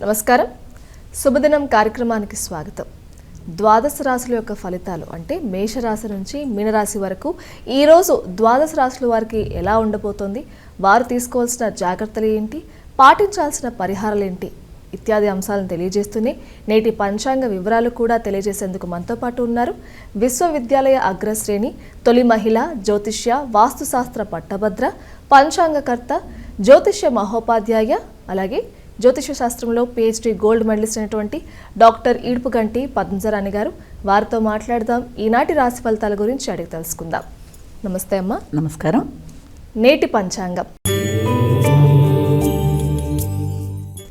నమస్కారం. శుభదినం కార్యక్రమానికి స్వాగతం. ద్వాదశ రాశుల యొక్క ఫలితాలు అంటే మేషరాశి నుంచి మీనరాశి వరకు ఈరోజు ద్వాదశ రాశుల వారికి ఎలా ఉండబోతోంది, వారు తీసుకోవాల్సిన జాగ్రత్తలు ఏంటి, పాటించాల్సిన పరిహారాలు ఏంటి ఇత్యాది అంశాలను తెలియజేస్తూనే నేటి పంచాంగ వివరాలు కూడా తెలియజేసేందుకు మనతో పాటు ఉన్నారు విశ్వవిద్యాలయ అగ్రశ్రేణి తొలి మహిళ జ్యోతిష్య వాస్తుశాస్త్ర పట్టభద్ర పంచాంగకర్త జ్యోతిష్య మహోపాధ్యాయ అలాగే జ్యోతిష శాస్త్రంలో PhD గోల్డ్ మెడలిస్ట్ అయినటువంటి డాక్టర్ ఈడ్పుగంటి పద్మజరాణి గారు. వారితో మాట్లాడదాం. ఈనాటి రాశి ఫలితాల గురించి అడిగి తెలుసుకుందాం. నమస్తే అమ్మా. నమస్కారం. నేటి పంచాంగం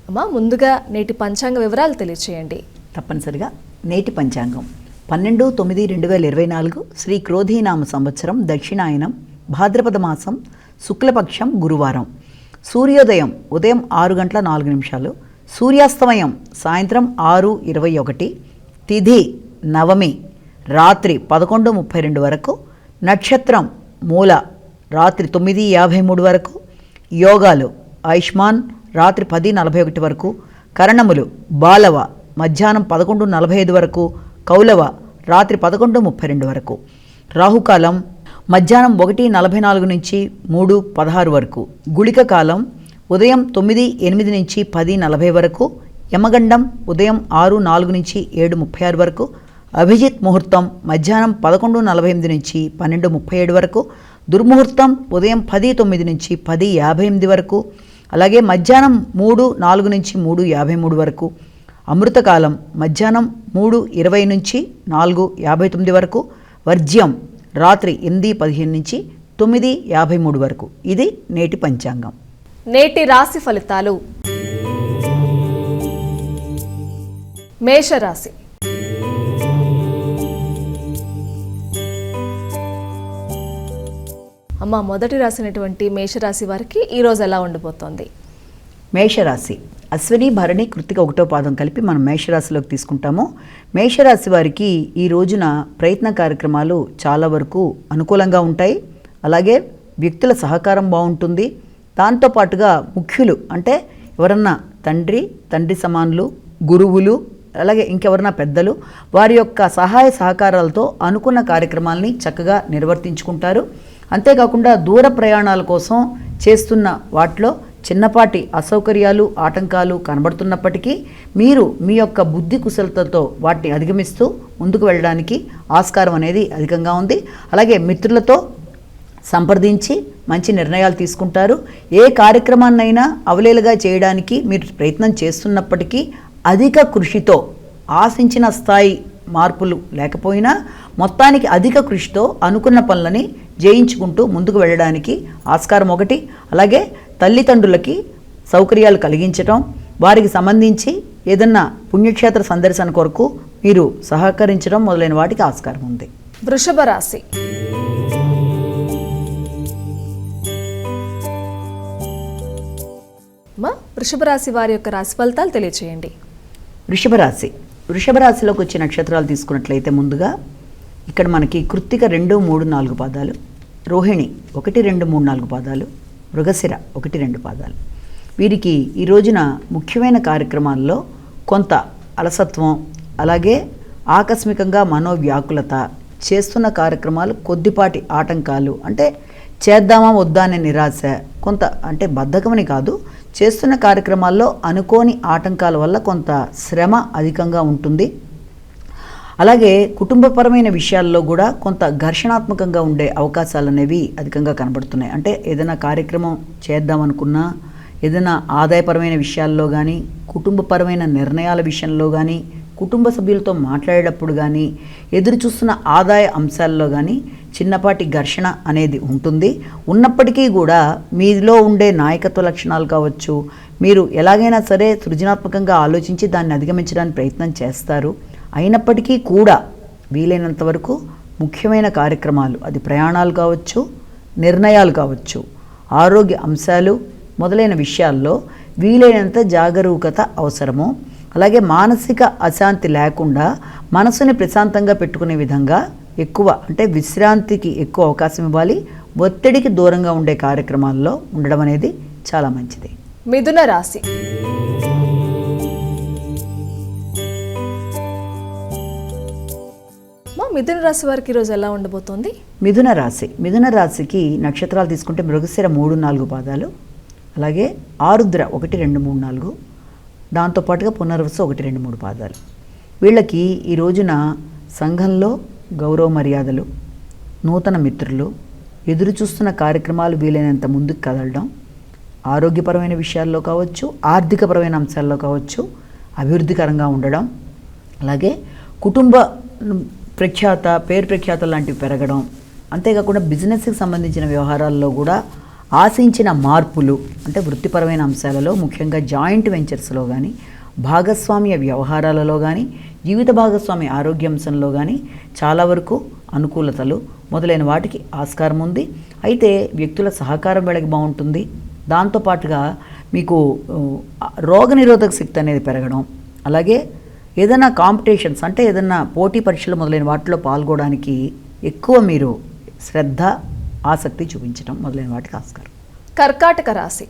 అమ్మా, ముందుగా నేటి పంచాంగ వివరాలు తెలియచేయండి. తప్పనిసరిగా నేటి పంచాంగం 12/9/2024 శ్రీ క్రోధీనామ సంవత్సరం దక్షిణాయనం భాద్రపద మాసం శుక్లపక్షం గురువారం. సూర్యోదయం ఉదయం 6:04, సూర్యాస్తమయం సాయంత్రం 6:21, తిథి నవమి రాత్రి 11:32 వరకు, నక్షత్రం మూల రాత్రి 9:53 వరకు, యోగాలు ఆయుష్మాన్ రాత్రి 10:41 వరకు, కరణములు బాలవ మధ్యాహ్నం 11:45 వరకు, కౌలవ రాత్రి 11:32 వరకు, రాహుకాలం మధ్యాహ్నం 1:44 నుంచి 3:16 వరకు, గుళిక కాలం ఉదయం 9:08 నుంచి 10:40 వరకు, యమగండం ఉదయం 6:04 నుంచి 7:36 వరకు, అభిజిత్ ముహూర్తం మధ్యాహ్నం 11:48 నుంచి 12:37 వరకు, దుర్ముహూర్తం ఉదయం 10:09 నుంచి 10:58 వరకు, అలాగే మధ్యాహ్నం 3:04 నుంచి 3:53 వరకు, అమృతకాలం మధ్యాహ్నం 3:20 నుంచి 4:59 వరకు, వర్జ్యం రాత్రి 8:15 నుంచి 9:53 వరకు. ఇది నేటి పంచాంగం. నేటి రాశి ఫలితాలు. మేషరాశి. అమ్మ, మొదటి రాశి అయినటువంటి మేషరాశి వారికి ఈరోజు ఎలా ఉండబోతోంది? మేషరాశి అశ్విని భరణి కృత్తిక 1వ పాదం కలిపి మనం మేషరాశిలోకి తీసుకుంటాము. మేషరాశి వారికి ఈ రోజున ప్రయత్న కార్యక్రమాలు చాలా వరకు అనుకూలంగా ఉంటాయి. అలాగే వ్యక్తుల సహకారం బాగుంటుంది. దాంతోపాటుగా ముఖ్యులు అంటే ఎవరన్నా తండ్రి సమానులు, గురువులు, అలాగే ఇంకెవరన్నా పెద్దలు వారి యొక్క సహాయ సహకారాలతో అనుకున్న కార్యక్రమాలని చక్కగా నిర్వర్తించుకుంటారు. అంతేకాకుండా దూర ప్రయాణాల కోసం చేస్తున్న వాటిలో చిన్నపాటి అసౌకర్యాలు ఆటంకాలు కనబడుతున్నప్పటికీ మీరు మీ యొక్క బుద్ధి కుశలతతో వాటిని అధిగమిస్తూ ముందుకు వెళ్ళడానికి ఆస్కారం అనేది అధికంగా ఉంది. అలాగే మిత్రులతో సంప్రదించి మంచి నిర్ణయాలు తీసుకుంటారు. ఏ కార్యక్రమాన్నైనా అవలేలుగా చేయడానికి మీరు ప్రయత్నం చేస్తున్నప్పటికీ అధిక కృషితో ఆశించిన స్థాయి మార్పులు లేకపోయినా మొత్తానికి అధిక కృషితో అనుకున్న పనులని జయించుకుంటూ ముందుకు వెళ్ళడానికి ఆస్కారం ఒకటి. అలాగే తల్లిదండ్రులకి సౌకర్యాలు కలిగించటం, వారికి సంబంధించి ఏదన్నా పుణ్యక్షేత్ర సందర్శన కొరకు మీరు సహకరించడం మొదలైన వాటికి ఆస్కారం ఉంది. వృషభ రాశి. వృషభ రాశి వారి యొక్క రాశి ఫలితాలు తెలియచేయండి. వృషభ రాశిలోకి వచ్చే నక్షత్రాలు తీసుకున్నట్లయితే ముందుగా ఇక్కడ మనకి కృత్తిక 2, 3, 4 పాదాలు, రోహిణి 1, 2, 3, 4 పాదాలు, మృగశిర 1, 2 పాదాలు. వీరికి ఈ రోజున ముఖ్యమైన కార్యక్రమాల్లో కొంత అలసత్వం, అలాగే ఆకస్మికంగా మనోవ్యాకులత, చేస్తున్న కార్యక్రమాలు కొద్దిపాటి ఆటంకాలు, అంటే చేద్దామా వద్దా అనే నిరాశ, కొంత అంటే బద్ధకమని కాదు, చేస్తున్న కార్యక్రమాల్లో అనుకోని ఆటంకాల వల్ల కొంత శ్రమ అధికంగా ఉంటుంది. అలాగే కుటుంబపరమైన విషయాల్లో కూడా కొంత ఘర్షణాత్మకంగా ఉండే అవకాశాలు అనేవి అధికంగా కనబడుతున్నాయి. అంటే ఏదైనా కార్యక్రమం చేద్దామనుకున్నా, ఏదైనా ఆదాయపరమైన విషయాల్లో కానీ, కుటుంబపరమైన నిర్ణయాల విషయంలో కానీ, కుటుంబ సభ్యులతో మాట్లాడేటప్పుడు కానీ, ఎదురు చూస్తున్న ఆదాయ అంశాల్లో కానీ చిన్నపాటి ఘర్షణ అనేది ఉంటుంది. ఉన్నప్పటికీ కూడా మీలో ఉండే నాయకత్వ లక్షణాలు కావచ్చు, మీరు ఎలాగైనా సరే సృజనాత్మకంగా ఆలోచించి దాన్ని అధిగమించడానికి ప్రయత్నం చేస్తారు. అయినప్పటికీ కూడా వీలైనంత వరకు ముఖ్యమైన కార్యక్రమాలు, అది ప్రయాణాలు కావచ్చు, నిర్ణయాలు కావచ్చు, ఆరోగ్య అంశాలు మొదలైన విషయాల్లో వీలైనంత జాగరూకత అవసరము. అలాగే మానసిక అశాంతి లేకుండా మనసుని ప్రశాంతంగా పెట్టుకునే విధంగా ఎక్కువ అంటే విశ్రాంతికి ఎక్కువ అవకాశం ఇవ్వాలి. ఒత్తిడికి దూరంగా ఉండే కార్యక్రమాల్లో ఉండడం అనేది చాలా మంచిది. మిథున రాశి. మిథున రాశి వారికి ఈరోజు ఎలా ఉండబోతోంది? మిథున రాశికి నక్షత్రాలు తీసుకుంటే మృగశిర 3-4 పాదాలు, అలాగే ఆరుద్ర 1, 2, 3, 4, దాంతోపాటుగా పునర్వసు 1, 2, 3 పాదాలు. వీళ్ళకి ఈ రోజున సంఘంలో గౌరవ మర్యాదలు, నూతన మిత్రులు, ఎదురు చూస్తున్న కార్యక్రమాలు వీలైనంత ముందుకు కదలడం, ఆరోగ్యపరమైన విషయాల్లో కావచ్చు, ఆర్థికపరమైన అంశాల్లో కావచ్చు అభివృద్ధికరంగా ఉండడం, అలాగే కుటుంబ పేరు ప్రఖ్యాత లాంటివి పెరగడం, అంతేకాకుండా బిజినెస్కి సంబంధించిన వ్యవహారాల్లో కూడా ఆశించిన మార్పులు, అంటే వృత్తిపరమైన అంశాలలో ముఖ్యంగా జాయింట్ వెంచర్స్లో కానీ, భాగస్వామ్య వ్యవహారాలలో కానీ, జీవిత భాగస్వామి ఆరోగ్యాంశంలో కానీ చాలా వరకు అనుకూలతలు మొదలైన వాటికి ఆస్కారం ఉంది. అయితే వ్యక్తుల సహకారం వీళ్ళకి బాగుంటుంది. దాంతోపాటుగా మీకు రోగనిరోధక శక్తి అనేది పెరగడం, అలాగే ఏదైనా కాంపిటీషన్స్ అంటే ఏదైనా పోటీ పరీక్షలు మొదలైన వాటిలో పాల్గొనడానికి ఎక్కువ మీరు శ్రద్ధ, ఆసక్తి చూపించడం మొదలైన వాటికి ఆస్కారం. కర్కాటక రాశి.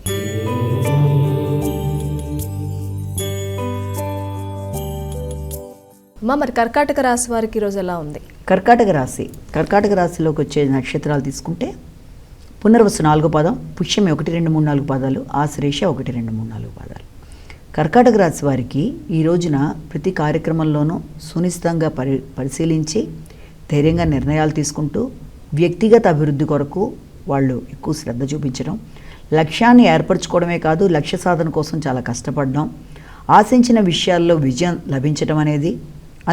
మరి కర్కాటక రాశి వారికి ఈరోజు ఎలా ఉంది? కర్కాటక రాశిలోకి వచ్చే నక్షత్రాలు తీసుకుంటే పునర్వసు 4 పాదం, పుష్యమి 1, 2, 3, 4 పాదాలు, ఆశ్లేష 1, 2, 3, 4 పాదాలు. కర్కాటక రాశి వారికి ఈ రోజున ప్రతి కార్యక్రమంలోనూ సునిశ్చితంగా పరిశీలించి ధైర్యంగా నిర్ణయాలు తీసుకుంటూ వ్యక్తిగత అభివృద్ధి కొరకు వాళ్ళు ఎక్కువ శ్రద్ధ చూపించడం, లక్ష్యాన్ని ఏర్పరచుకోవడమే కాదు లక్ష్య సాధన కోసం చాలా కష్టపడడం, ఆశించిన విషయాల్లో విజయం లభించడం అనేది,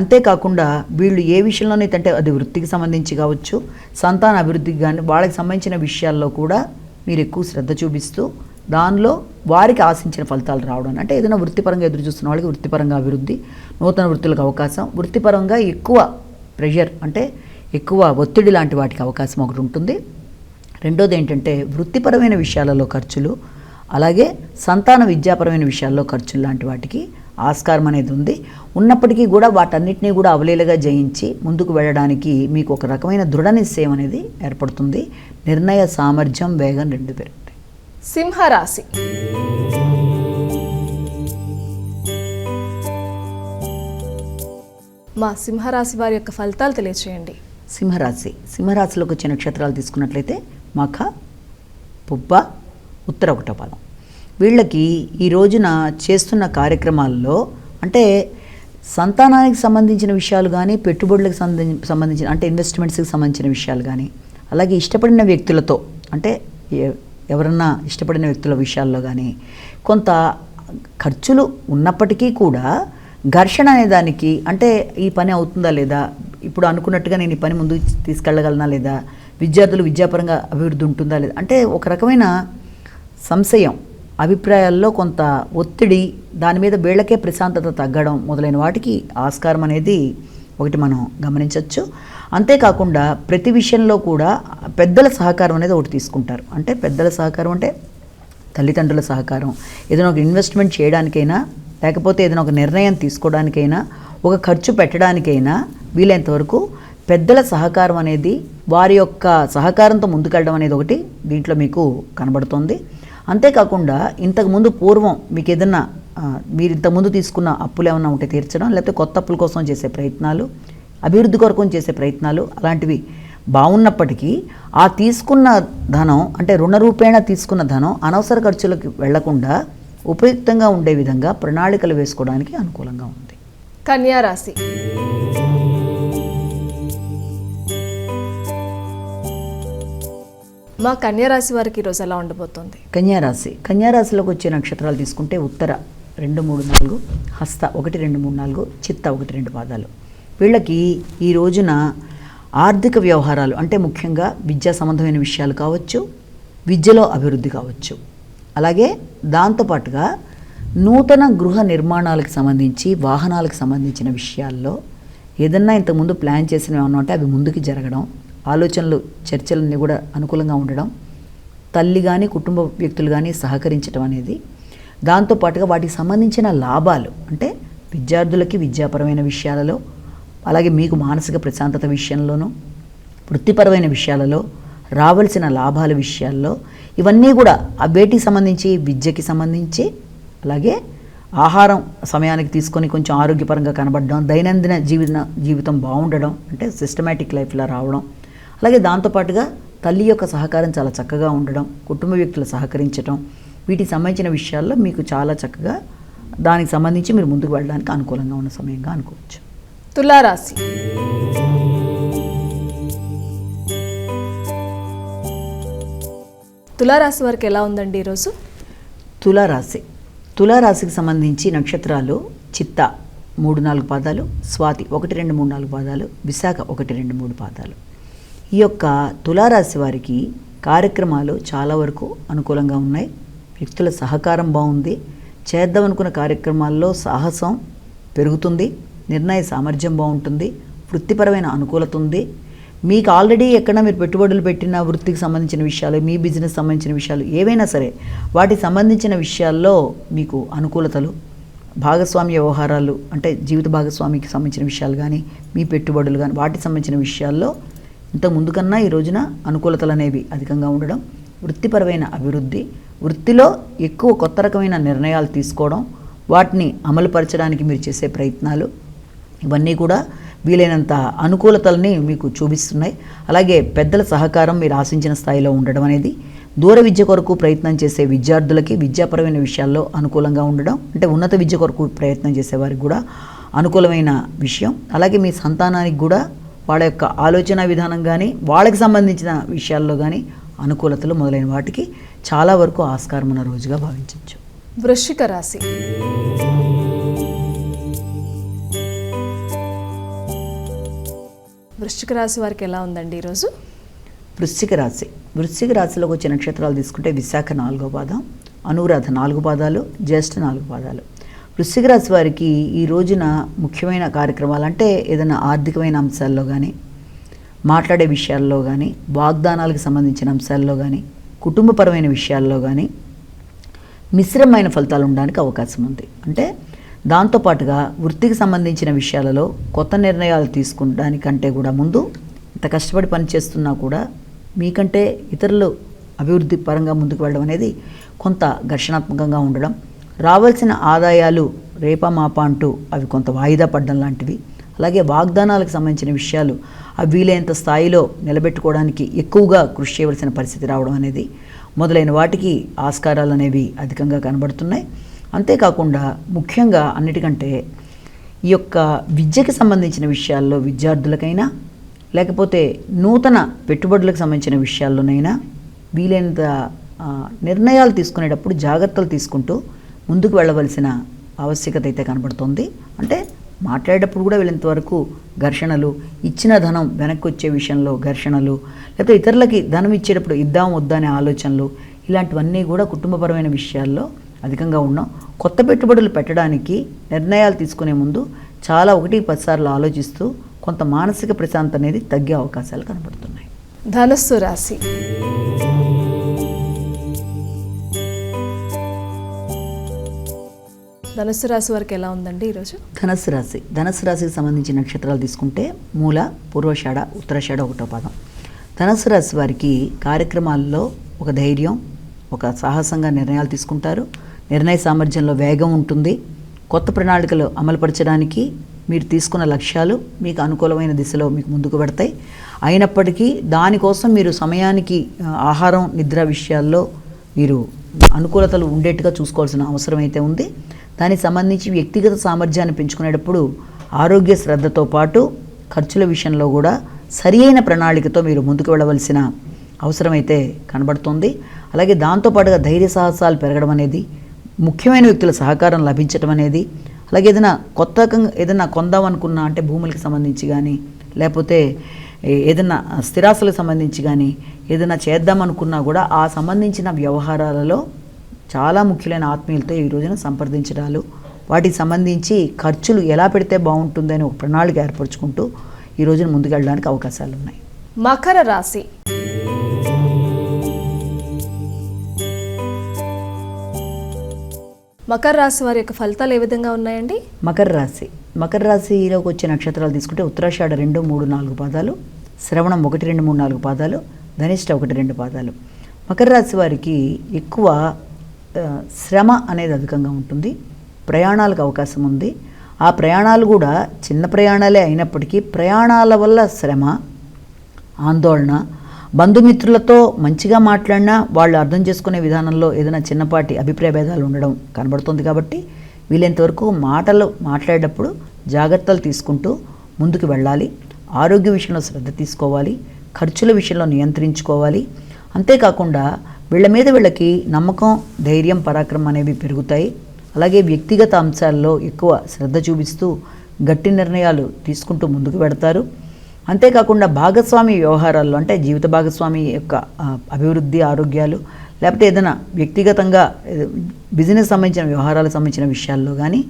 అంతేకాకుండా వీళ్ళు ఏ విషయంలోనైతే అంటే అది వృత్తికి సంబంధించి కావచ్చు, సంతాన అభివృద్ధికి కానీ వాళ్ళకి సంబంధించిన విషయాల్లో కూడా మీరు ఎక్కువ శ్రద్ధ చూపిస్తూ దానిలో వారికి ఆశించిన ఫలితాలు రావడం, అంటే ఏదైనా వృత్తిపరంగా ఎదురు చూస్తున్న వాళ్ళకి వృత్తిపరంగా అభివృద్ధి, నూతన వృత్తులకు అవకాశం, వృత్తిపరంగా ఎక్కువ ప్రెషర్ అంటే ఎక్కువ ఒత్తిడి లాంటి వాటికి అవకాశం ఒకటి ఉంటుంది. రెండోది ఏంటంటే వృత్తిపరమైన విషయాలలో ఖర్చులు, అలాగే సంతాన విద్యాపరమైన విషయాల్లో ఖర్చులు లాంటి వాటికి ఆస్కారం అనేది ఉంది. ఉన్నప్పటికీ కూడా వాటన్నిటినీ కూడా అవలీలగా జయించి ముందుకు వెళ్ళడానికి మీకు ఒక రకమైన దృఢ నిశ్చయం అనేది ఏర్పడుతుంది. నిర్ణయ సామర్థ్యం, వేగం 2 పెరుగుతాయి. సింహరాశి. సింహరాశి వారి యొక్క ఫలితాలు తెలియచేయండి. సింహరాశిలోకి వచ్చే నక్షత్రాలు తీసుకున్నట్లయితే మఖ, పుబ్బ, ఉత్తర 1 పాదం. వీళ్ళకి ఈ రోజున చేస్తున్న కార్యక్రమాల్లో అంటే సంతానానికి సంబంధించిన విషయాలు కానీ, పెట్టుబడులకు సంబంధించిన అంటే ఇన్వెస్ట్మెంట్స్కి సంబంధించిన విషయాలు కానీ, అలాగే ఇష్టపడిన వ్యక్తులతో అంటే ఎవరన్నా ఇష్టపడిన వ్యక్తుల విషయాల్లో కానీ కొంత ఖర్చులు ఉన్నప్పటికీ కూడా ఘర్షణ అనే దానికి అంటే ఈ పని అవుతుందా లేదా, ఇప్పుడు అనుకున్నట్టుగా నేను ఈ పని ముందుకు తీసుకెళ్ళగలనా లేదా, విద్యార్థులు విద్యాపరంగా అభివృద్ధి ఉంటుందా లేదా, అంటే ఒక రకమైన సంశయం, అభిప్రాయాల్లో కొంత ఒత్తిడి, దాని మీద వీళ్ళకే ప్రశాంతత తగ్గడం మొదలైన వాటికి ఆస్కారం అనేది ఒకటి మనం గమనించవచ్చు. అంతేకాకుండా ప్రతి విషయంలో కూడా పెద్దల సహకారం అనేది ఒకటి తీసుకుంటారు. అంటే పెద్దల సహకారం అంటే తల్లిదండ్రుల సహకారం, ఏదైనా ఒక ఇన్వెస్ట్మెంట్ చేయడానికైనా, లేకపోతే ఏదైనా ఒక నిర్ణయం తీసుకోవడానికైనా, ఒక ఖర్చు పెట్టడానికైనా వీలైనంత వరకు పెద్దల సహకారం అనేది, వారి యొక్క సహకారంతో ముందుకెళ్ళడం అనేది ఒకటి దీంట్లో మీకు కనబడుతుంది. అంతేకాకుండా ఇంతకుముందు పూర్వం మీకు ఏదన్నా మీరు ఇంతకుముందు తీసుకున్న అప్పులు ఏమన్నా ఉంటే తీర్చడం, లేకపోతే కొత్త అప్పుల కోసం చేసే ప్రయత్నాలు, అభివృద్ధి కొరకు చేసే ప్రయత్నాలు అలాంటివి బాగున్నప్పటికీ ఆ తీసుకున్న ధనం అంటే రుణ రూపేణ తీసుకున్న ధనం అనవసర ఖర్చులకు వెళ్లకుండా ఉపయుక్తంగా ఉండే విధంగా ప్రణాళికలు వేసుకోవడానికి అనుకూలంగా ఉంది. కన్యా రాశి. కన్యా రాశి వారికి ఈరోజు ఎలా ఉండబోతోంది? కన్యా రాశిలోకి వచ్చే నక్షత్రాలు తీసుకుంటే ఉత్తర 2, 3, 4, హస్త 1, 2, 3, 4, చిత్త 1, 2 పాదాలు. వీళ్ళకి ఈ రోజున ఆర్థిక వ్యవహారాలు అంటే ముఖ్యంగా విద్యా సంబంధమైన విషయాలు కావచ్చు, విద్యలో అభివృద్ధి కావచ్చు, అలాగే దాంతోపాటుగా నూతన గృహ నిర్మాణాలకు సంబంధించి, వాహనాలకు సంబంధించిన విషయాల్లో ఏదన్నా ఇంతకుముందు ప్లాన్ చేసినవి ఏమన్నా ఉంటే అవి ముందుకు జరగడం, ఆలోచనలు చర్చలన్నీ కూడా అనుకూలంగా ఉండడం, తల్లి కానీ కుటుంబ వ్యక్తులు కానీ సహకరించడం అనేది, దాంతోపాటుగా వాటికి సంబంధించిన లాభాలు అంటే విద్యార్థులకి విద్యాపరమైన విషయాలలో, అలాగే మీకు మానసిక ప్రశాంతత విషయంలోనూ, వృత్తిపరమైన విషయాలలో రావాల్సిన లాభాల విషయాల్లో, ఇవన్నీ కూడా ఆ వేటికి సంబంధించి విద్యకి సంబంధించి, అలాగే ఆహారం సమయానికి తీసుకొని కొంచెం ఆరోగ్యపరంగా కనబడడం, దైనందిన జీవితం బాగుండడం, అంటే సిస్టమేటిక్ లైఫ్లా రావడం, అలాగే దాంతోపాటుగా తల్లి యొక్క సహకారం చాలా చక్కగా ఉండడం, కుటుంబ వ్యక్తులు సహకరించడం, వీటికి సంబంధించిన విషయాల్లో మీకు చాలా చక్కగా దానికి సంబంధించి మీరు ముందుకు వెళ్ళడానికి అనుకూలంగా ఉన్న సమయంగా అనుకోవచ్చు. తులారాశి. తులారాశి వారికి ఎలా ఉందండి ఈరోజు? తులారాశికి సంబంధించి నక్షత్రాలు చిత్త 3-4 పాదాలు, స్వాతి 1-2-3-4 పాదాలు, విశాఖ 1-2-3 పాదాలు. ఈ యొక్క తులారాశి వారికి కార్యక్రమాలు చాలా వరకు అనుకూలంగా ఉన్నాయి. వ్యక్తుల సహకారం బాగుంది. చేద్దామనుకున్న కార్యక్రమాల్లో సాహసం పెరుగుతుంది. నిర్ణయ సామర్థ్యం బాగుంటుంది. వృత్తిపరమైన అనుకూలత ఉంది. మీకు ఆల్రెడీ ఎక్కడ మీరు పెట్టుబడులు పెట్టిన వృత్తికి సంబంధించిన విషయాలు, మీ బిజినెస్ సంబంధించిన విషయాలు ఏవైనా సరే వాటికి సంబంధించిన విషయాల్లో మీకు అనుకూలతలు, భాగస్వామ్య వ్యవహారాలు అంటే జీవిత భాగస్వామికి సంబంధించిన విషయాలు కానీ, మీ పెట్టుబడులు కానీ వాటికి సంబంధించిన విషయాల్లో ఇంత ముందు కన్నా ఈ రోజున అనుకూలతలు అనేవి అధికంగా ఉండడం, వృత్తిపరమైన అభివృద్ధి, వృత్తిలో ఎక్కువ కొత్త రకమైన నిర్ణయాలు తీసుకోవడం, వాటిని అమలుపరచడానికి మీరు చేసే ప్రయత్నాలు, ఇవన్నీ కూడా వీలైనంత అనుకూలతల్ని మీకు చూపిస్తున్నాయి. అలాగే పెద్దల సహకారం మీరు ఆశించిన స్థాయిలో ఉండడం అనేది, దూర విద్య కొరకు ప్రయత్నం చేసే విద్యార్థులకి విద్యాపరమైన విషయాల్లో అనుకూలంగా ఉండడం, అంటే ఉన్నత విద్య కొరకు ప్రయత్నం చేసేవారికి కూడా అనుకూలమైన విషయం. అలాగే మీ సంతానానికి కూడా వాళ్ళ యొక్క ఆలోచన విధానం కానీ, వాళ్ళకి సంబంధించిన విషయాల్లో కానీ అనుకూలతలు మొదలైన వాటికి చాలా వరకు ఆస్కారం ఉన్న రోజుగా భావించవచ్చు. వృశ్చిక రాశి. వృశ్చిక రాశి వారికి ఎలా ఉందండి ఈరోజు? వృశ్చిక రాశిలోకి వచ్చే నక్షత్రాలు తీసుకుంటే విశాఖ 4వ పాదం, అనురాధ 4 పాదాలు, జ్యేష్ఠ 4 పాదాలు. వృశ్చిక రాశి వారికి ఈ రోజున ముఖ్యమైన కార్యక్రమాలు అంటే ఏదైనా ఆర్థికమైన అంశాల్లో కానీ, మాట్లాడే విషయాల్లో కానీ, వాగ్దానాలకు సంబంధించిన అంశాల్లో కానీ, కుటుంబపరమైన విషయాల్లో కానీ మిశ్రమైన ఫలితాలు ఉండడానికి అవకాశం ఉంది. అంటే దాంతోపాటుగా వృత్తికి సంబంధించిన విషయాలలో కొత్త నిర్ణయాలు తీసుకుంటానికంటే కూడా ముందు ఇంత కష్టపడి పనిచేస్తున్నా కూడా మీకంటే ఇతరులు అభివృద్ధి పరంగా ముందుకు వెళ్ళడం అనేది కొంత ఘర్షణాత్మకంగా ఉండడం, రావాల్సిన ఆదాయాలు రేపమాపా అంటూ అవి కొంత వాయిదా పడడం లాంటివి, అలాగే వాగ్దానాలకు సంబంధించిన విషయాలు అవి వీలైనంత స్థాయిలో నిలబెట్టుకోవడానికి ఎక్కువగా కృషి చేయవలసిన పరిస్థితి రావడం అనేది మొదలైన వాటికి ఆస్కారాలు అనేవి అధికంగా కనబడుతున్నాయి. అంతేకాకుండా ముఖ్యంగా అన్నిటికంటే ఈ యొక్క విద్యకి సంబంధించిన విషయాల్లో విద్యార్థులకైనా, లేకపోతే నూతన పెట్టుబడులకు సంబంధించిన విషయాల్లోనైనా వీలైనంత నిర్ణయాలు తీసుకునేటప్పుడు జాగ్రత్తలు తీసుకుంటూ ముందుకు వెళ్ళవలసిన ఆవశ్యకత అయితే కనబడుతుంది. అంటే మాట్లాడేటప్పుడు కూడా వీళ్ళంతవరకు ఘర్షణలు, ఇచ్చిన ధనం వెనక్కి వచ్చే విషయంలో ఘర్షణలు, లేకపోతే ఇతరులకి ధనం ఇచ్చేటప్పుడు ఇద్దాం వద్దా అనే ఆలోచనలు, ఇలాంటివన్నీ కూడా కుటుంబపరమైన విషయాల్లో అధికంగా ఉన్నాం. కొత్త పెట్టుబడులు పెట్టడానికి నిర్ణయాలు తీసుకునే ముందు చాలా 1-10 సార్లు ఆలోచిస్తూ కొంత మానసిక ప్రశాంతత అనేది తగ్గే అవకాశాలు కనబడుతున్నాయి. ధనుస్సు రాశి. ధనుస్సు రాశి వారికి ఎలా ఉందండి ఈరోజు? ధనుస్సు రాశికి సంబంధించిన నక్షత్రాలు తీసుకుంటే మూల, పూర్వషాఢ, ఉత్తరాషాఢ 1వ పాదం. ధనుస్సు రాశి వారికి కార్యక్రమాల్లో ఒక ధైర్యం, ఒక సాహసంగా నిర్ణయాలు తీసుకుంటారు. నిర్ణయ సామర్థ్యంలో వేగం ఉంటుంది. కొత్త ప్రణాళికలు అమలుపరచడానికి మీరు తీసుకున్న లక్ష్యాలు మీకు అనుకూలమైన దిశలో మీకు ముందుకు పెడతాయి. అయినప్పటికీ దానికోసం మీరు సమయానికి ఆహారం, నిద్ర విషయాల్లో మీరు అనుకూలతలు ఉండేట్టుగా చూసుకోవాల్సిన అవసరం అయితే ఉంది. దానికి సంబంధించి వ్యక్తిగత సామర్థ్యాన్ని పెంచుకునేటప్పుడు ఆరోగ్య శ్రద్ధతో పాటు ఖర్చుల విషయంలో కూడా సరి అయిన ప్రణాళికతో మీరు ముందుకు వెళ్ళవలసిన అవసరం అయితే కనబడుతుంది. అలాగే దాంతోపాటుగా ధైర్య సాహసాలు పెరగడం అనేది, ముఖ్యమైన వ్యక్తుల సహకారం లభించడం అనేది, అలాగే ఏదైనా కొందాం అనుకున్నా అంటే భూములకు సంబంధించి కానీ, లేకపోతే ఏదైనా స్థిరాస్తులకు సంబంధించి కానీ ఏదైనా చేద్దామనుకున్నా కూడా ఆ సంబంధించిన వ్యవహారాలలో చాలా ముఖ్యమైన ఆత్మీయులతో ఈ రోజున సంప్రదించడాలు, వాటికి సంబంధించి ఖర్చులు ఎలా పెడితే బాగుంటుందని ఒక ప్రణాళిక ఏర్పరచుకుంటూ ఈ రోజున ముందుకెళ్ళడానికి అవకాశాలు ఉన్నాయి. మకర రాశి. మకర రాశి వారి యొక్క ఫలితాలు ఏ విధంగా ఉన్నాయండి? మకర రాశిలోకి వచ్చే నక్షత్రాలు తీసుకుంటే ఉత్తరాషాఢ 2, 3, 4 పాదాలు, శ్రవణం 1, 2, 3, 4 పాదాలు, ధనిష్ట 1, 2 పాదాలు. మకర రాశి వారికి ఎక్కువ శ్రమ అనేది అధికంగా ఉంటుంది. ప్రయాణాలకు అవకాశం ఉంది. ఆ ప్రయాణాలు కూడా చిన్న ప్రయాణాలే అయినప్పటికీ ప్రయాణాల వల్ల శ్రమ, ఆందోళన, బంధుమిత్రులతో మంచిగా మాట్లాడినా వాళ్ళు అర్థం చేసుకునే విధానంలో ఏదైనా చిన్నపాటి అభిప్రాయ భేదాలు ఉండడం కనబడుతుంది. కాబట్టి వీలైనంతవరకు మాట్లాడేటప్పుడు జాగ్రత్తలు తీసుకుంటూ ముందుకు వెళ్ళాలి. ఆరోగ్య విషయంలో శ్రద్ధ తీసుకోవాలి, ఖర్చుల విషయంలో నియంత్రించుకోవాలి. అంతేకాకుండా వీళ్ళకి నమ్మకం, ధైర్యం, పరాక్రమం అనేవి పెరుగుతాయి. అలాగే వ్యక్తిగత అంశాల్లో ఎక్కువ శ్రద్ధ చూపిస్తూ గట్టి నిర్ణయాలు తీసుకుంటూ ముందుకు పెడతారు. అంతేకాకుండా భాగస్వామి వ్యవహారాల్లో అంటే జీవిత భాగస్వామి యొక్క అభివృద్ధి, ఆరోగ్యాలు, లేకపోతే ఏదైనా వ్యక్తిగతంగా బిజినెస్ సంబంధించిన వ్యవహారాలకు సంబంధించిన విషయాల్లో కానీ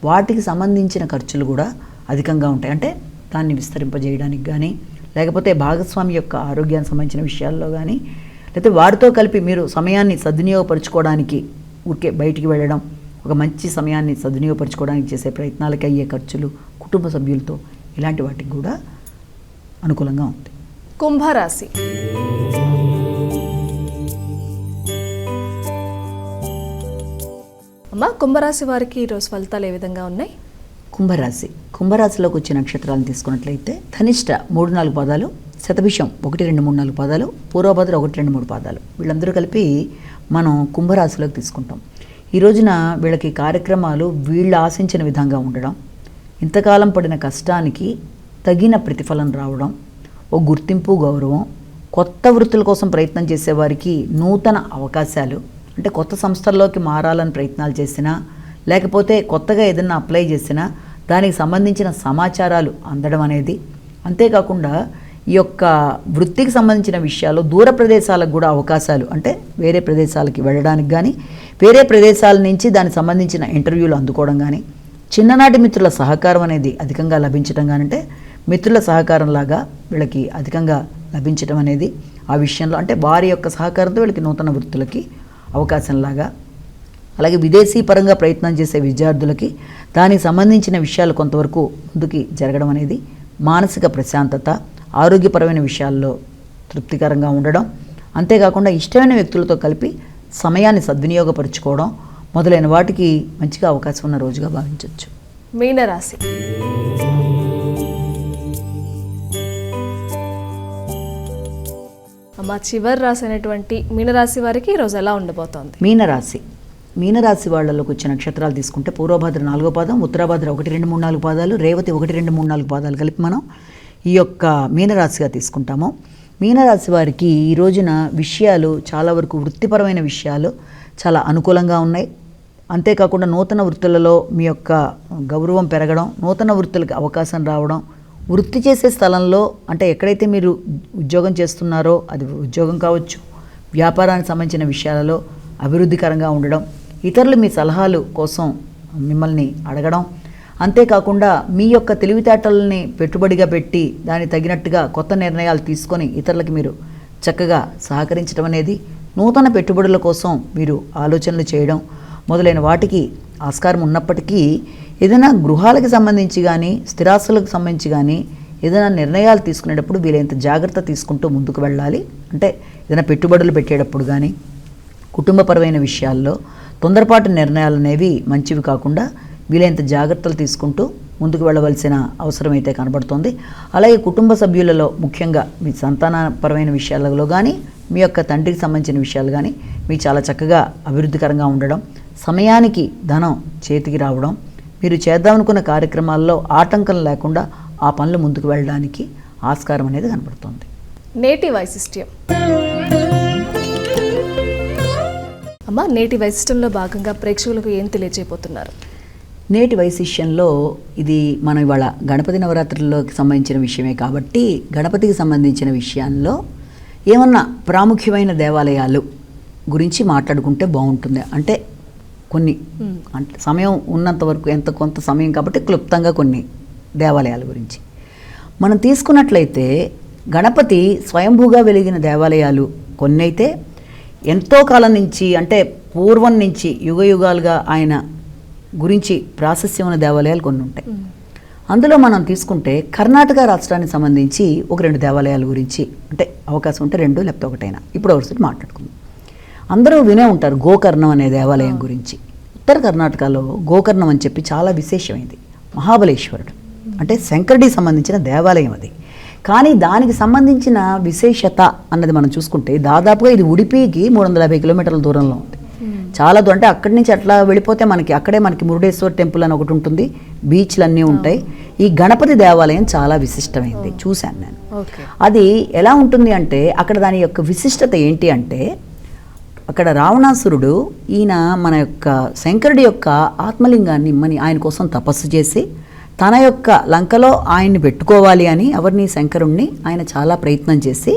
వాటికి సంబంధించిన ఖర్చులు కూడా అధికంగా ఉంటాయి. అంటే దాన్ని విస్తరింపజేయడానికి కానీ, లేకపోతే భాగస్వామి యొక్క ఆరోగ్యానికి సంబంధించిన విషయాల్లో కానీ, లేకపోతే వారితో కలిపి మీరు సమయాన్ని సద్వినియోగపరచుకోవడానికి ఊరికే బయటికి వెళ్ళడం, ఒక మంచి సమయాన్ని సద్వినియోగపరచుకోవడానికి చేసే ప్రయత్నాలకి అయ్యే ఖర్చులు, కుటుంబ సభ్యులతో, ఇలాంటి వాటికి కూడా అనుకూలంగా ఉంది. కుంభరాశి. అమ్మ, కుంభరాశి వారికి ఈరోజు ఫలితాలు ఏ విధంగా ఉన్నాయి? కుంభరాశిలోకి వచ్చే నక్షత్రాలను తీసుకున్నట్లయితే ధనిష్ట 3-4 పాదాలు, శతభిషం 1-2-3-4 పాదాలు, పూర్వభద్ర 1-2-3 పాదాలు, వీళ్ళందరూ కలిపి మనం కుంభరాశిలోకి తీసుకుంటాం. ఈ రోజున వీళ్ళకి కార్యక్రమాలు వీళ్ళు ఆశించిన విధంగా ఉండడం, ఇంతకాలం పడిన కష్టానికి తగిన ప్రతిఫలం రావడం, ఓ గుర్తింపు, గౌరవం, కొత్త వృత్తుల కోసం ప్రయత్నం చేసేవారికి నూతన అవకాశాలు, అంటే కొత్త సంస్థల్లోకి మారాలని ప్రయత్నాలు చేసినా, లేకపోతే కొత్తగా ఏదైనా అప్లై చేసినా దానికి సంబంధించిన సమాచారాలు అందడం అనేది, అంతేకాకుండా ఈ యొక్క వృత్తికి సంబంధించిన విషయాలు దూర ప్రదేశాలకు కూడా అవకాశాలు, అంటే వేరే ప్రదేశాలకి వెళ్ళడానికి కానీ, వేరే ప్రదేశాల నుంచి దానికి సంబంధించిన ఇంటర్వ్యూలు అందుకోవడం కానీ, చిన్ననాటి మిత్రుల సహకారం అనేది అధికంగా లభించడం కానీ, అంటే మిత్రుల సహకారంలాగా వీళ్ళకి అధికంగా లభించడం అనేది ఆ విషయంలో, అంటే వారి యొక్క సహకారంతో వీళ్ళకి నూతన వృత్తులకి అవకాశంలాగా, అలాగే విదేశీ పరంగా ప్రయత్నం చేసే విద్యార్థులకి దానికి సంబంధించిన విషయాలు కొంతవరకు ముందుకి జరగడం అనేది, మానసిక ప్రశాంతత, ఆరోగ్యపరమైన విషయాల్లో తృప్తికరంగా ఉండడం, అంతేకాకుండా ఇష్టమైన వ్యక్తులతో కలిపి సమయాన్ని సద్వినియోగపరుచుకోవడం మొదలైన వాటికి మంచిగా అవకాశం ఉన్న రోజుగా భావించవచ్చు. మీనరాశి. అమ్మ, చివరి రాశి అయినటువంటి మీనరాశి వారికి ఈరోజు ఎలా ఉండబోతోంది? మీనరాశి వాళ్ళలోకి వచ్చే నక్షత్రాలు తీసుకుంటే పూర్వభద్ర 4వ పాదం, ఉత్తరాభద్ర 1-2-3-4 పాదాలు, రేవతి 1-2-3-4 పాదాలు కలిపి మనం ఈ యొక్క మీనరాశిగా తీసుకుంటాము. మీనరాశి వారికి ఈ రోజున విషయాలు చాలా వరకు వృత్తిపరమైన విషయాలు చాలా అనుకూలంగా ఉన్నాయి. అంతేకాకుండా నూతన వృత్తులలో మీ యొక్క గౌరవం పెరగడం, నూతన వృత్తులకు అవకాశం రావడం, వృత్తి చేసే స్థలంలో అంటే ఎక్కడైతే మీరు ఉద్యోగం చేస్తున్నారో అది ఉద్యోగం కావచ్చు, వ్యాపారానికి సంబంధించిన విషయాలలో అభివృద్ధికరంగా ఉండడం, ఇతరులు మీ సలహాలు కోసం మిమ్మల్ని అడగడం, అంతేకాకుండా మీ యొక్క తెలివితేటలని పెట్టుబడిగా పెట్టి దానికి తగినట్టుగా కొత్త నిర్ణయాలు తీసుకొని ఇతరులకి మీరు చక్కగా సహకరించడం అనేది, నూతన పెట్టుబడుల కోసం మీరు ఆలోచనలు చేయడం మొదలైన వాటికి ఆస్కారం ఉన్నప్పటికీ, ఏదైనా గృహాలకు సంబంధించి కానీ స్థిరాస్తులకు సంబంధించి కానీ ఏదైనా నిర్ణయాలు తీసుకునేటప్పుడు వీలైనంత జాగ్రత్త తీసుకుంటూ ముందుకు వెళ్ళాలి. అంటే ఏదైనా పెట్టుబడులు పెట్టేటప్పుడు కానీ కుటుంబపరమైన విషయాల్లో తొందరపాటు నిర్ణయాలు అనేవి మంచివి కాకుండా వీలైనంత జాగ్రత్తలు తీసుకుంటూ ముందుకు వెళ్ళవలసిన అవసరం అయితే కనబడుతోంది. అలాగే కుటుంబ సభ్యులలో ముఖ్యంగా మీ సంతానపరమైన విషయాలలో కానీ మీ యొక్క తండ్రికి సంబంధించిన విషయాలు కానీ మీకు చాలా చక్కగా అభివృద్ధికరంగా ఉండడం, సమయానికి ధనం చేతికి రావడం, మీరు చేద్దామనుకున్న కార్యక్రమాల్లో ఆటంకం లేకుండా ఆ పనులు ముందుకు వెళ్ళడానికి ఆస్కారం అనేది కనబడుతోంది. నేటి వైశిష్ట్యం. అమ్మ, నేటి వైశిష్ట్యంలో భాగంగా ప్రేక్షకులకు ఏం తెలియజేయబోతున్నారు? నేటి వైశిష్యంలో ఇది మనం ఇవాళ గణపతి నవరాత్రుల్లోకి సంబంధించిన విషయమే కాబట్టి గణపతికి సంబంధించిన విషయాల్లో ఏమన్నా ప్రాముఖ్యమైన దేవాలయాలు గురించి మాట్లాడుకుంటే బాగుంటుంది. అంటే కొన్ని అంటే సమయం ఉన్నంత వరకు కొంత సమయం కాబట్టి క్లుప్తంగా కొన్ని దేవాలయాల గురించి మనం తీసుకున్నట్లయితే గణపతి స్వయంభూగా వెలిగిన దేవాలయాలు కొన్ని అయితే ఎంతో కాలం నుంచి అంటే పూర్వం నుంచి యుగయుగాలుగా ఆయన గురించి ప్రాశస్యం ఉన్న దేవాలయాలు కొన్ని ఉంటాయి. అందులో మనం తీసుకుంటే కర్ణాటక రాష్ట్రానికి సంబంధించి 1-2 దేవాలయాల గురించి అంటే అవకాశం ఉంటే 2 లేకపోతే 1 ఇప్పుడు ఒకసారి మాట్లాడుకుందాం. అందరూ వినే ఉంటారు గోకర్ణం అనే దేవాలయం గురించి. ఉత్తర కర్ణాటకలో గోకర్ణం అని చెప్పి చాలా విశేషమైంది. మహాబలేశ్వరుడు అంటే శంకరుడికి సంబంధించిన దేవాలయం అది. కానీ దానికి సంబంధించిన విశేషత అన్నది మనం చూసుకుంటే దాదాపుగా ఇది ఉడిపికి 350 కిలోమీటర్ల దూరంలో ఉంది. చాలా దూరం, అంటే అక్కడి నుంచి అట్లా వెళ్ళిపోతే అక్కడే మనకి మురుడేశ్వర్ టెంపుల్ అని ఒకటి ఉంటుంది, బీచ్లు అన్నీ ఉంటాయి. ఈ గణపతి దేవాలయం చాలా విశిష్టమైంది, చూశాను నేను. అది ఎలా ఉంటుంది అంటే అక్కడ దాని యొక్క విశిష్టత ఏంటి అంటే అక్కడ రావణాసురుడు ఈయన మన యొక్క శంకరుడి యొక్క ఆత్మలింగాన్ని ఇమ్మని ఆయన కోసం తపస్సు చేసి తన యొక్క లంకలో ఆయన్ని పెట్టుకోవాలి అని ఎవరిని శంకరుణ్ణి ఆయన చాలా ప్రయత్నం చేసి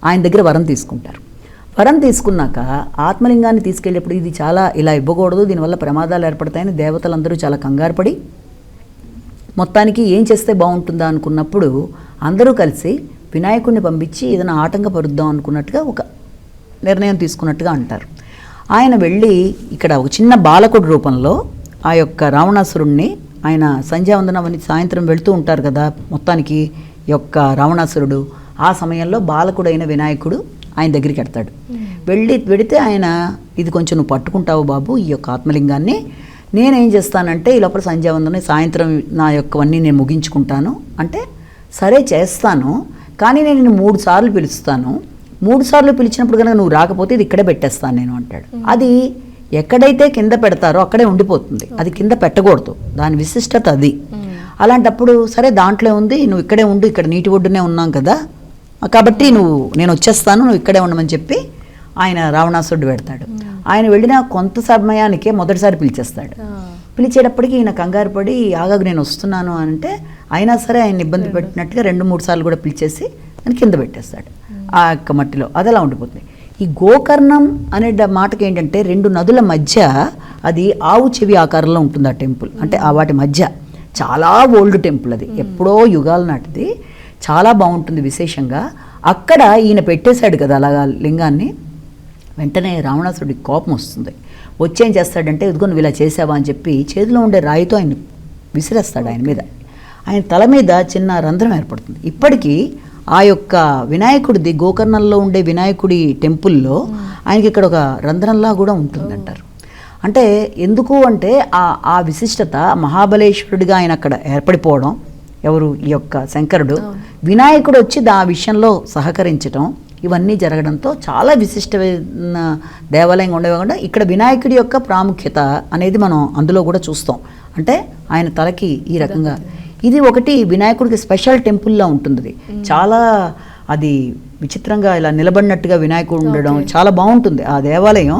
ఆయన దగ్గర వరం తీసుకుంటారు. వరం తీసుకున్నాక ఆత్మలింగాన్ని తీసుకెళ్ళేప్పుడు ఇది చాలా ఇలా ఇవ్వకూడదు, దీనివల్ల ప్రమాదాలు ఏర్పడతాయని దేవతలందరూ చాలా కంగారు పడి మొత్తానికి ఏం చేస్తే బాగుంటుందా అనుకున్నప్పుడు అందరూ కలిసి వినాయకుడిని పంపించి ఏదైనా ఆటంకపరుద్దాం అనుకున్నట్టుగా ఒక నిర్ణయం తీసుకున్నట్టుగా అంటారు. ఆయన వెళ్ళి ఇక్కడ ఒక చిన్న బాలకుడి రూపంలో ఆ యొక్క రావణాసురుణ్ణి ఆయన సంధ్యావందనమని సాయంత్రం వెళుతూ ఉంటారు కదా, మొత్తానికి యొక్క రావణాసురుడు ఆ సమయంలో బాలకుడైన వినాయకుడు ఆయన దగ్గరికి వెడతాడు. వెడితే ఆయన ఇది కొంచెం నువ్వు పట్టుకుంటావు బాబు ఈ యొక్క ఆత్మలింగాన్ని, నేనేం చేస్తానంటే ఈ లోపల సంధ్యావందనం సాయంత్రం నా యొక్కవన్నీ నేను ముగించుకుంటాను అంటే సరే చేస్తాను, కానీ నేను నిన్ను 3 సార్లు పిలుస్తాను, 3 సార్లు పిలిచినప్పుడు కనుక నువ్వు రాకపోతే ఇది ఇక్కడే పెట్టేస్తాను నేను అంటాడు. అది ఎక్కడైతే కింద పెడతారో అక్కడే ఉండిపోతుంది, అది కింద పెట్టకూడదు, దాని విశిష్టత అది. అలాంటప్పుడు సరే దాంట్లో ఉంది, నువ్వు ఇక్కడే ఉండు, ఇక్కడ నీటి ఒడ్డునే ఉన్నాం కదా కాబట్టి నేను వచ్చేస్తాను, నువ్వు ఇక్కడే ఉండమని చెప్పి ఆయన రావణాసురుడు పెడతాడు. ఆయన వెళ్ళిన కొంత సమయానికే మొదటిసారి పిలిచేస్తాడు. పిలిచేటప్పటికి ఈయన కంగారు పడి ఆగాగు నేను వస్తున్నాను అంటే అయినా సరే ఆయన ఇబ్బంది పెట్టినట్టుగా 2-3 సార్లు కూడా పిలిచేసి ఆయన కింద పెట్టేస్తాడు ఆ యొక్క మట్టిలో. అది అలా ఉండిపోతుంది. ఈ గోకర్ణం అనే మాటకి ఏంటంటే 2 నదుల మధ్య అది ఆవు చెవి ఆకారంలో ఉంటుంది ఆ టెంపుల్. అంటే ఆ వాటి మధ్య చాలా ఓల్డ్ టెంపుల్, అది ఎప్పుడో యుగాల నాటిది, చాలా బాగుంటుంది విశేషంగా. అక్కడ ఈయన పెట్టేశాడు కదా అలాగా లింగాన్ని, వెంటనే రావణాసురుడికి కోపం వస్తుంది. వచ్చేం చేస్తాడంటే ఇదిగో నువ్వు ఇలా చేసావా అని చెప్పి చేతిలో ఉండే రాయితో ఆయన విసిరేస్తాడు ఆయన మీద. ఆయన తల మీద చిన్న రంధ్రం ఏర్పడుతుంది. ఇప్పటికీ ఆ యొక్క వినాయకుడిది గోకర్ణంలో ఉండే వినాయకుడి టెంపుల్లో ఆయనకి ఇక్కడ ఒక రంధ్రంలా కూడా ఉంటుందంటారు. అంటే ఎందుకు అంటే ఆ విశిష్టత మహాబలేశ్వరుడిగా ఆయన అక్కడ ఏర్పడిపోవడం, ఎవరు ఈ యొక్క శంకరుడు, వినాయకుడు వచ్చి ఆ విషయంలో సహకరించడం, ఇవన్నీ జరగడంతో చాలా విశిష్టమైన దేవాలయంగా ఉండేవాకుండా ఇక్కడ వినాయకుడి యొక్క ప్రాముఖ్యత అనేది మనం అందులో కూడా చూస్తాం. అంటే ఆయన తలకి ఈ రకంగా ఇది ఒకటి వినాయకుడికి స్పెషల్ టెంపుల్లా ఉంటుంది. చాలా అది విచిత్రంగా ఇలా నిలబడినట్టుగా వినాయకుడు ఉండడం చాలా బాగుంటుంది. ఆ దేవాలయం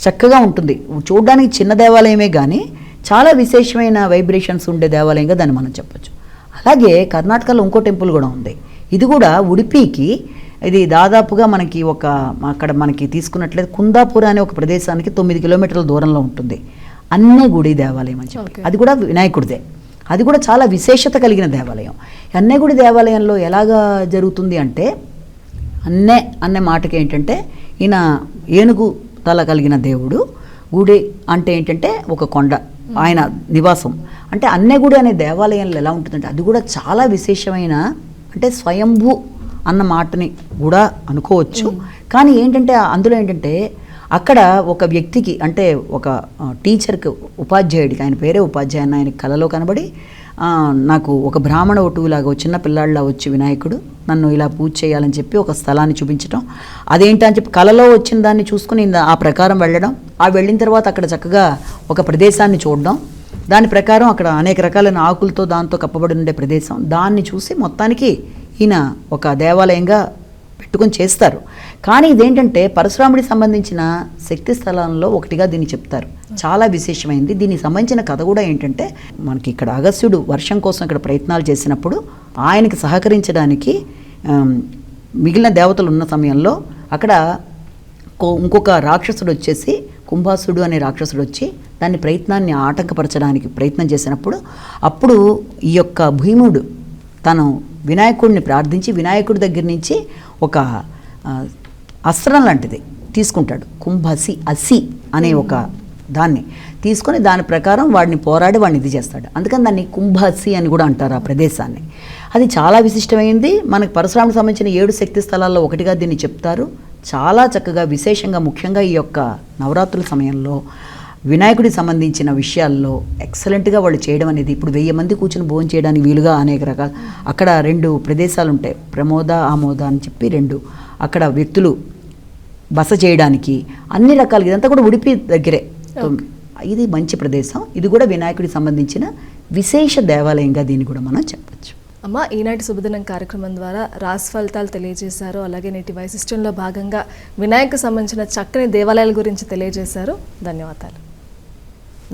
చక్కగా ఉంటుంది, చూడడానికి చిన్న దేవాలయమే కానీ చాలా విశేషమైన వైబ్రేషన్స్ ఉండే దేవాలయంగా దాన్ని మనం చెప్పొచ్చు. అలాగే కర్ణాటకలో ఇంకో టెంపుల్ కూడా ఉంది. ఇది కూడా ఉడిపికి ఇది దాదాపుగా మనకి అక్కడ మనకి తీసుకున్నట్లయితే కుందాపుర అనే ఒక ప్రదేశానికి 9 కిలోమీటర్ల దూరంలో ఉంటుంది. అన్నేగుడి దేవాలయం అని చెప్పి, అది కూడా వినాయకుడిదే. అది కూడా చాలా విశేషత కలిగిన దేవాలయం. అన్నేగుడి దేవాలయంలో ఎలాగా జరుగుతుంది అంటే అన్నే మాటకి ఏంటంటే ఈయన ఏనుగు తల కలిగిన దేవుడు, గుడి అంటే ఏంటంటే ఒక కొండ ఆయన నివాసం. అంటే అన్నేగుడి అనే దేవాలయంలో ఎలా ఉంటుందంటే అది కూడా చాలా విశేషమైన, అంటే స్వయంభూ అన్న మాటని కూడా అనుకోవచ్చు. కానీ ఏంటంటే అందులో ఏంటంటే అక్కడ ఒక వ్యక్తికి, అంటే ఒక టీచర్కి, ఉపాధ్యాయుడికి, ఆయన పేరే ఉపాధ్యాయుని, ఆయన కలలో కనబడి నాకు ఒక బ్రాహ్మణ ఒటువులాగా చిన్న పిల్లాడిలా వచ్చి వినాయకుడు నన్ను ఇలా పూజ చేయాలని చెప్పి ఒక స్థలాన్ని చూపించడం, అదేంటని చెప్పి కలలో వచ్చిన దాన్ని చూసుకుని ఆ ప్రకారం వెళ్ళడం, వెళ్ళిన తర్వాత అక్కడ చక్కగా ఒక ప్రదేశాన్ని చూడడం, దాని ప్రకారం అక్కడ అనేక రకాలైన ఆకులతో దాంతో కప్పబడి ఉండే ప్రదేశం, దాన్ని చూసి మొత్తానికి ఈయన ఒక దేవాలయంగా పెట్టుకొని చేస్తారు. కానీ ఇదేంటంటే పరశురాముడికి సంబంధించిన శక్తి స్థలంలో ఒకటిగా దీన్ని చెప్తారు. చాలా విశేషమైంది. దీనికి సంబంధించిన కథ కూడా ఏంటంటే మనకి ఇక్కడ అగస్త్యుడు వర్షం కోసం ఇక్కడ ప్రయత్నాలు చేసినప్పుడు ఆయనకి సహకరించడానికి మిగిలిన దేవతలు ఉన్న సమయంలో అక్కడ ఇంకొక రాక్షసుడు వచ్చేసి, కుంభాసుడు అనే రాక్షసుడు వచ్చి దాని ప్రయత్నాన్ని ఆటంకపరచడానికి ప్రయత్నం చేసినప్పుడు అప్పుడు ఈ యొక్క భీముడు తను వినాయకుడిని ప్రార్థించి వినాయకుడి దగ్గర నుంచి ఒక అస్త్రం లాంటిది తీసుకుంటాడు. అసి అనే ఒక దాన్ని తీసుకొని దాని ప్రకారం వాడిని పోరాడి వాడిని ఇది చేస్తాడు. అందుకని దాన్ని కుంభాసి అని కూడా అంటారు ఆ ప్రదేశాన్ని. అది చాలా విశిష్టమైంది. మనకు పరశురాముడికి సంబంధించిన 7 శక్తి స్థలాల్లో ఒకటిగా దీన్ని చెప్తారు. చాలా చక్కగా విశేషంగా ముఖ్యంగా ఈ యొక్క నవరాత్రుల సమయంలో వినాయకుడికి సంబంధించిన విషయాల్లో ఎక్సలెంట్గా వాళ్ళు చేయడం అనేది, ఇప్పుడు 1000 మంది కూర్చుని భోజనం చేయడానికి వీలుగా అనేక రకాల, అక్కడ 2 ప్రదేశాలు ఉంటాయి, ప్రమోద ఆమోద అని చెప్పి 2, అక్కడ వ్యక్తులు బస చేయడానికి అన్ని రకాలుగా, ఇదంతా కూడా ఉడిపి దగ్గరే. ఇది మంచి ప్రదేశం. ఇది కూడా వినాయకుడికి సంబంధించిన విశేష దేవాలయంగా దీన్ని కూడా మనం చెప్పచ్చు. అమ్మ, ఈనాటి శుభదినం కార్యక్రమం ద్వారా రాశి ఫలితాలు తెలియజేశారు, అలాగే నేటి వైశిష్ట్యంలో భాగంగా వినాయకు సంబంధించిన చక్కని దేవాలయాల గురించి తెలియజేశారు. ధన్యవాదాలు.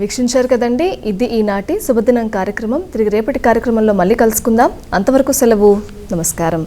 వీక్షించారు కదండి, ఇది ఈనాటి శుభదినం కార్యక్రమం. తిరిగి రేపటి కార్యక్రమంలో మళ్ళీ కలుసుకుందాం. అంతవరకు సెలవు. నమస్కారం.